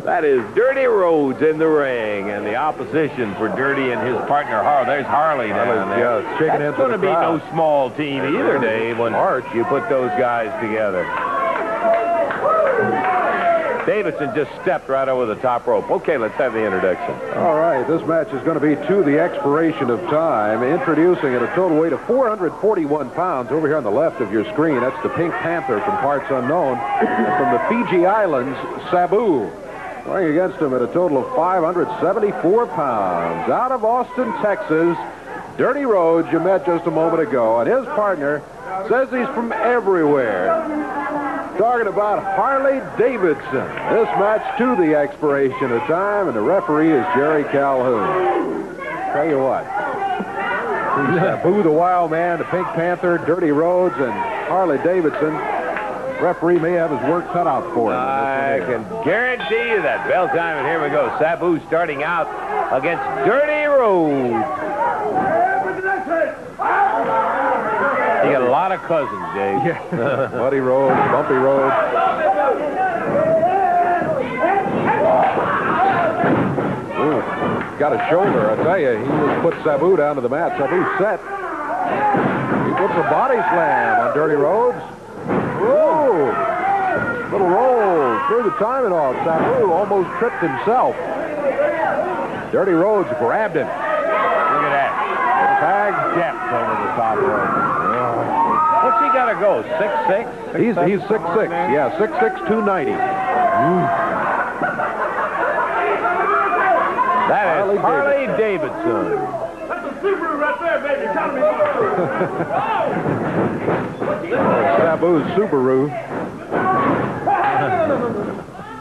That is Dirty Rhodes in the ring, and the opposition for Dirty and his partner, Harley. There's Harley down there. Yeah, shaking That's hands going with to the be no crowd. small team either, Dave, when you put those guys together. Davidson just stepped right over the top rope. Okay, let's have the introduction. All right, this match is going to be to the expiration of time. Introducing at a total weight of 441 pounds. Over here on the left of your screen, that's the Pink Panther from parts unknown. And from the Fiji Islands, Sabu. Going against him at a total of 574 pounds. Out of Austin, Texas, Dirty Rhodes, you met just a moment ago. And his partner says he's from everywhere. Talking about Harley Davidson. This match to the expiration of time, and the referee is Jerry Calhoun. Tell you what. Sabu the Wild Man, the Pink Panther, Dirty Rhodes, and Harley Davidson. Referee may have his work cut out for him. I can guarantee you that. Bell time, and here we go. Sabu starting out against Dirty Rhodes. You got a lot of cousins, Dave. Yeah. Buddy Rhodes, Bumpy Rhodes. Ooh. got a shoulder. I tell you, he just put Sabu down to the mat. Sabu's set. He puts a body slam on Dirty Rhodes. Whoa! Little roll through the timing off. Sabu almost tripped himself. Dirty Rhodes grabbed him. Look at that. The tag depth over the top rope. What's he got to go? 6'6"? He's 6'6". Yeah, 6'6", 290. That is Harley Davidson. That's a Subaru right there, baby. Economy. Sabu's Subaru.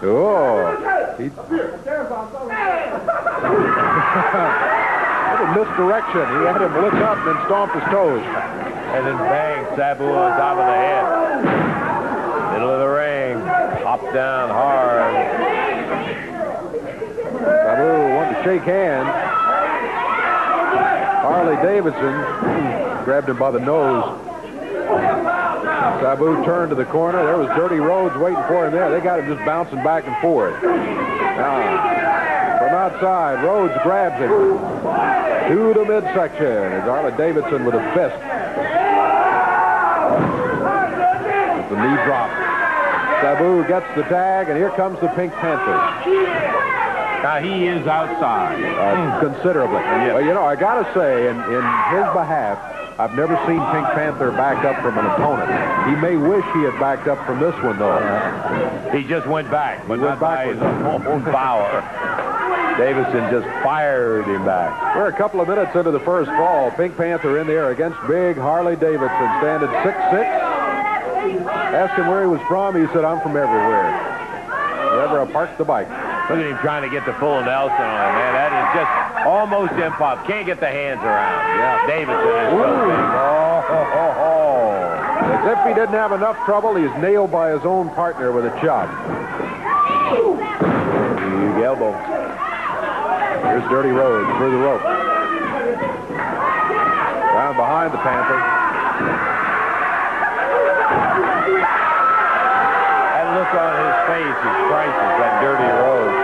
Oh. Little misdirection. He had him look up and then stomp his toes. And then bang, Sabu on top of the head. Middle of the ring. Popped down hard. Sabu wanted to shake hands. Harley Davidson grabbed him by the nose. Sabu turned to the corner. There was Dirty Rhodes waiting for him there. They got him just bouncing back and forth. Now, from outside, Rhodes grabs him to the midsection. It's Harley Davidson with a fist. The knee drop. Sabu gets the tag, and here comes the Pink Panther. Now, he is outside. Considerably. Yeah. Well, you know, I got to say, in his behalf, I've never seen Pink Panther back up from an opponent. He may wish he had backed up from this one, though. He just went back, but not by his own power. Davidson just fired him back. We're a couple of minutes into the first fall. Pink Panther in there against big Harley Davidson, standing 6'6". Asked him where he was from. He said, I'm from everywhere. Wherever I parked the bike. Look at him trying to get the full Nelson on him, man. That is just almost impossible. Can't get the hands around. Yeah. Davidson is so big. As if he didn't have enough trouble, he's nailed by his own partner with a chop. Big elbow. Here's Dirty Rhodes through the rope. Down behind the Panther. That look on his face is priceless, that Dirty Rhodes.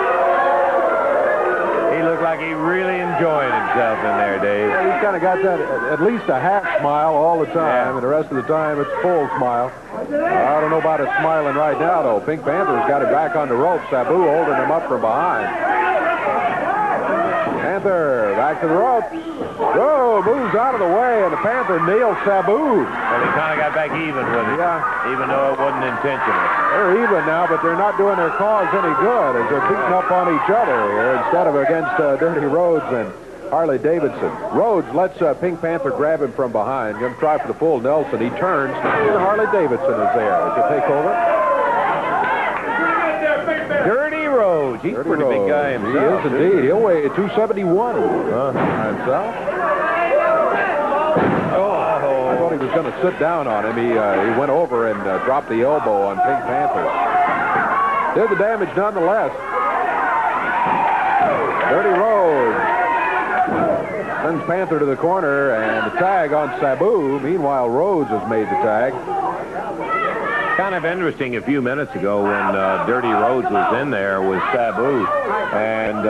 He looked like he really enjoyed himself in there, Dave. Yeah, he's kind of got that at least a half smile all the time, and the rest of the time it's full smile. I don't know about his smiling right now, though. Pink Panther's got it back on the rope. Sabu holding him up from behind. Panther back to the ropes. Oh, moves out of the way, and the Panther nails Sabu. Well, he kind of got back even with it, even though it wasn't intentional. They're even now, but they're not doing their cause any good as they're beating up on each other here instead of against Dirty Rhodes and Harley Davidson. Rhodes lets Pink Panther grab him from behind. Going to try for the full Nelson. He turns, and Harley Davidson is there as they take over. Dirty Rhodes. He's a pretty big guy himself. He is indeed. He'll weigh 271 himself. I thought he was going to sit down on him. He went over and dropped the elbow on Pink Panther. Did the damage nonetheless. Dirty Rhodes sends Panther to the corner, and the tag on Sabu. Meanwhile, Rhodes has made the tag. Kind of interesting a few minutes ago when Dirty Rhodes was in there with Sabu, and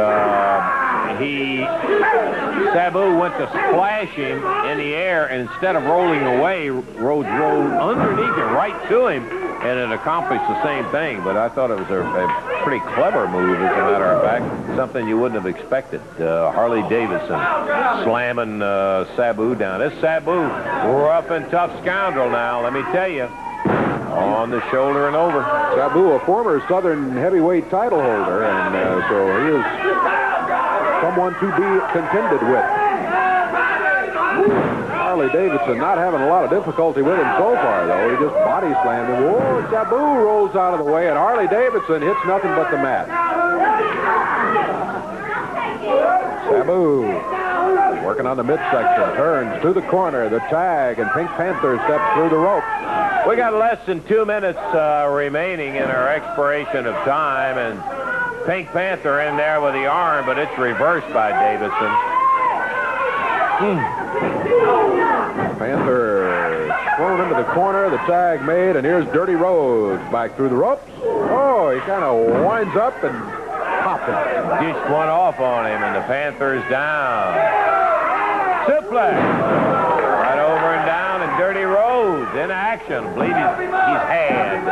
Sabu went to splash him in the air, and instead of rolling away, Rhodes rolled underneath him right to him, and it accomplished the same thing. But I thought it was a pretty clever move, as a matter of fact, something you wouldn't have expected. Harley Davidson slamming Sabu down. This Sabu, rough and tough scoundrel now, let me tell you. On the shoulder and over. Sabu, a former Southern heavyweight title holder, and so he is someone to be contended with. Harley Davidson not having a lot of difficulty with him so far, though. He just body slammed him. Whoa, Sabu rolls out of the way, and Harley Davidson hits nothing but the mat. Sabu working on the midsection, turns to the corner, the tag, and Pink Panther steps through the rope. We got less than 2 minutes remaining in our expiration of time, and Pink Panther in there with the arm, but it's reversed by Davidson. Panther thrown into the corner, the tag made, and here's Dirty Rhodes back through the ropes. Oh, he kind of winds up and pops. Austin dished one off on him, and the Panthers down. Suplex. Right over and down, and Dirty Rhodes in action. Bleed his hand.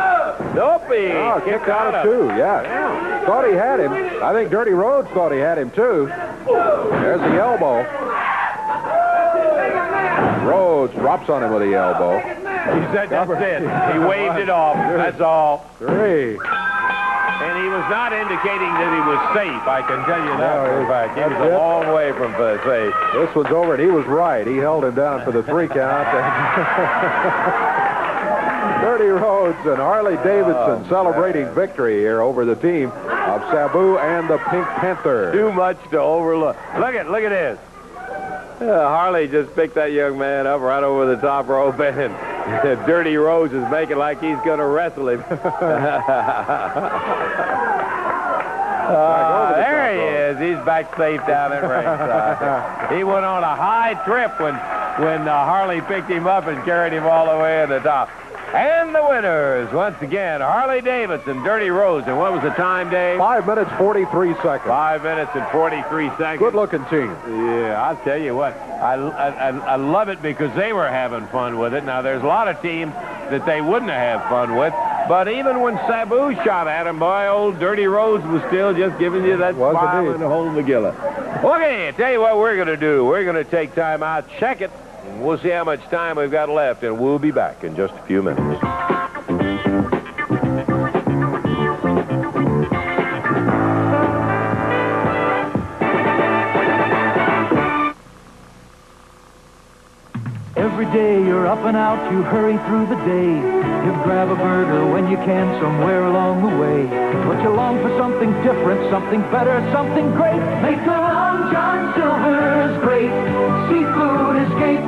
Nope, he kicked out of two, yeah. Thought he had him. I think Dirty Rhodes thought he had him, too. There's the elbow. Rhodes drops on him with the elbow. He said that's it. He waved it off. That's all. 3. And he was not indicating that he was safe, I can tell you that for a fact. He was a long way from safe. This one's over, and he was right. He held him down for the 3 count. Dirty Rhodes and Harley Davidson celebrating victory here over the team of Sabu and the Pink Panther. Too much to overlook. Look at this. Harley just picked that young man up right over the top rope, and Dirty Rhodes is making like he's going to wrestle him. There he is. He's back safe down at ringside. He went on a high trip when Harley picked him up and carried him all the way to the top. And the winners, once again, Harley Davidson, Dirty Rhodes. And what was the time, Dave? 5 minutes, 43 seconds. 5 minutes and 43 seconds. Good-looking team. Yeah, I'll tell you what. I love it because they were having fun with it. Now, there's a lot of teams that they wouldn't have fun with. But even when Sabu shot at him, boy, old Dirty Rhodes was still just giving you that smile and holding the gillet. Okay, tell you what we're going to do. We're going to take time out, check it. We'll see how much time we've got left, and we'll be back in just a few minutes. Every day you're up and out, you hurry through the day. You grab a burger when you can somewhere along the way. But you long for something different, something better, something great. Make the Long John Silver's great seafood escape.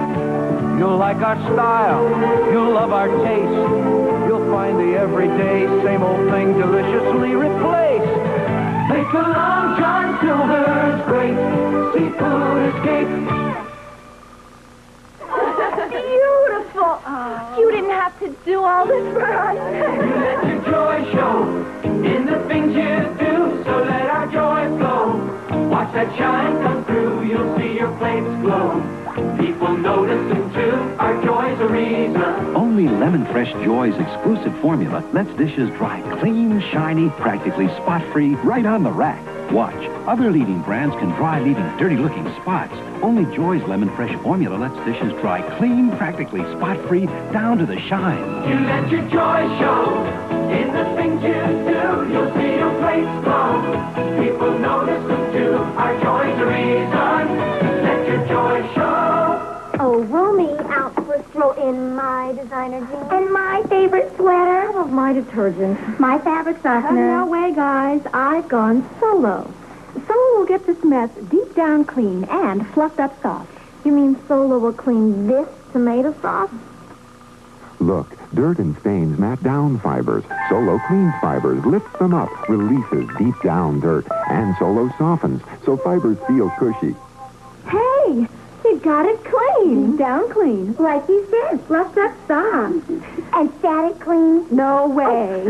You'll like our style, you'll love our taste. You'll find the everyday same old thing deliciously replaced. Make the Long John Silver's great seafood escape. Beautiful. You didn't have to do all this for us. You let your joy show in the things you do, so let our joy flow. Watch that shine come through, you'll see your plates glow. People notice them too, our joy's a reason. Only Lemon Fresh Joy's exclusive formula lets dishes dry clean, shiny, practically spot-free, right on the rack. Watch. Other leading brands can dry, leaving dirty-looking spots. Only Joy's Lemon Fresh formula lets dishes dry clean, practically spot-free, down to the shine. You let your joy show in the things you do. You'll see your plates glow. People notice them too. Our joy's a reason. Let your joy show. Oh, roll me out for a stroll in my designer jeans. And my favorite sweater. How about my detergent? My fabric softener. No way, guys. I've gone solo. Solo will get this mess deep down clean and fluffed up soft. You mean Solo will clean this tomato sauce? Look, dirt and stains mat down fibers. Solo cleans fibers, lifts them up, releases deep down dirt, and Solo softens, so fibers feel cushy. Hey, you got it clean. Deep down clean. Like you said, fluffed up soft. And static clean? No way.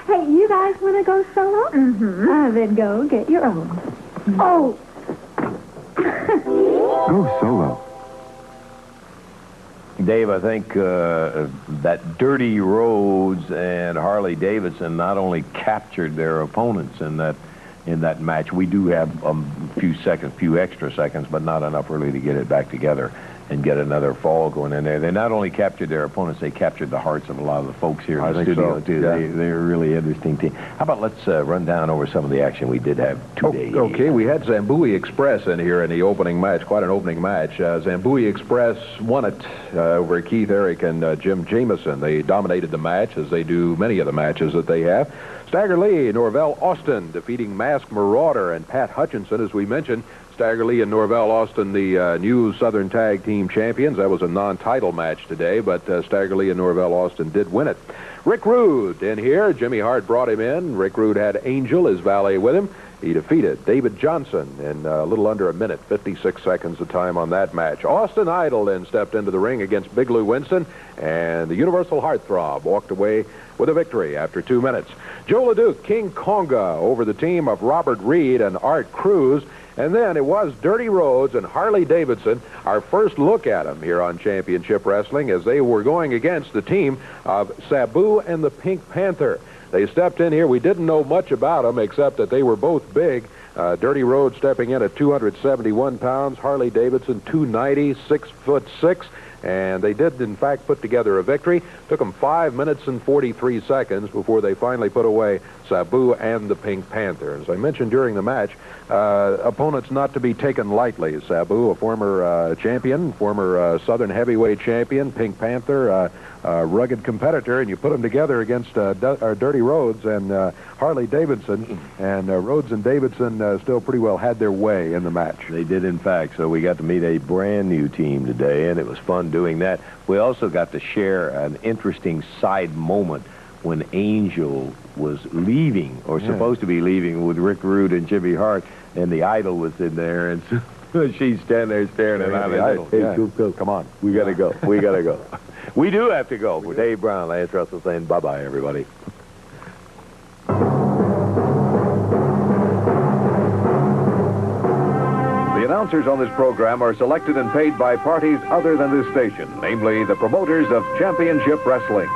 Hey, you guys want to go solo? Mm-hmm. Then go get your own. Oh. Go Solo. Dave, I think that Dirty Rhodes and Harley Davidson not only captured their opponents in that match. We do have a few extra seconds, but not enough really to get it back together and get another fall going in there. They not only captured their opponents, they captured the hearts of a lot of the folks here in the studio, too. Yeah. They're a really interesting team. How about let's run down over some of the action we did have today. Okay, we had Zambui Express in here in the opening match, quite an opening match. Zambui Express won it over Keith Eric and Jim Jameson. They dominated the match, as they do many of the matches that they have. Stagger Lee, Norvell Austin defeating Mask Marauder and Pat Hutchinson, as we mentioned. Stagger Lee and Norvell Austin, the new Southern Tag Team Champions. That was a non-title match today, but Stagger Lee and Norvell Austin did win it. Rick Rude in here. Jimmy Hart brought him in. Rick Rude had Angel, his valet, with him. He defeated David Johnson in a little under a minute, 56 seconds of time on that match. Austin Idol then stepped into the ring against Big Lou Winston, and the Universal Heartthrob walked away with a victory after 2 minutes. Joe LeDuc, King Konga, over the team of Robert Reed and Art Cruz. And then it was Dirty Rhodes and Harley Davidson, our first look at them here on Championship Wrestling, as they were going against the team of Sabu and the Pink Panther. They stepped in here. We didn't know much about them except that they were both big. Dirty Rhodes stepping in at 271 pounds. Harley Davidson, 290, 6'6". And they did, in fact, put together a victory. Took them 5 minutes and 43 seconds before they finally put away Sabu and the Pink Panther. As I mentioned during the match, opponents not to be taken lightly. Sabu, a former champion, former Southern heavyweight champion. Pink Panther, a rugged competitor. And you put them together against Dirty Rhodes and Harley Davidson. And Rhodes and Davidson still pretty well had their way in the match. They did, in fact. So we got to meet a brand new team today, and it was fun doing that. We also got to share an interesting side moment when Angel was leaving, or supposed to be leaving, with Rick Rude and Jimmy Hart, and the Idol was in there, and so she's standing there staring at the Idol. Hey, go, come on. We got to go. We got to go. We do have to go. With Dave Brown, Lance Russell saying bye-bye, everybody. The announcers on this program are selected and paid by parties other than this station, namely the promoters of Championship Wrestling.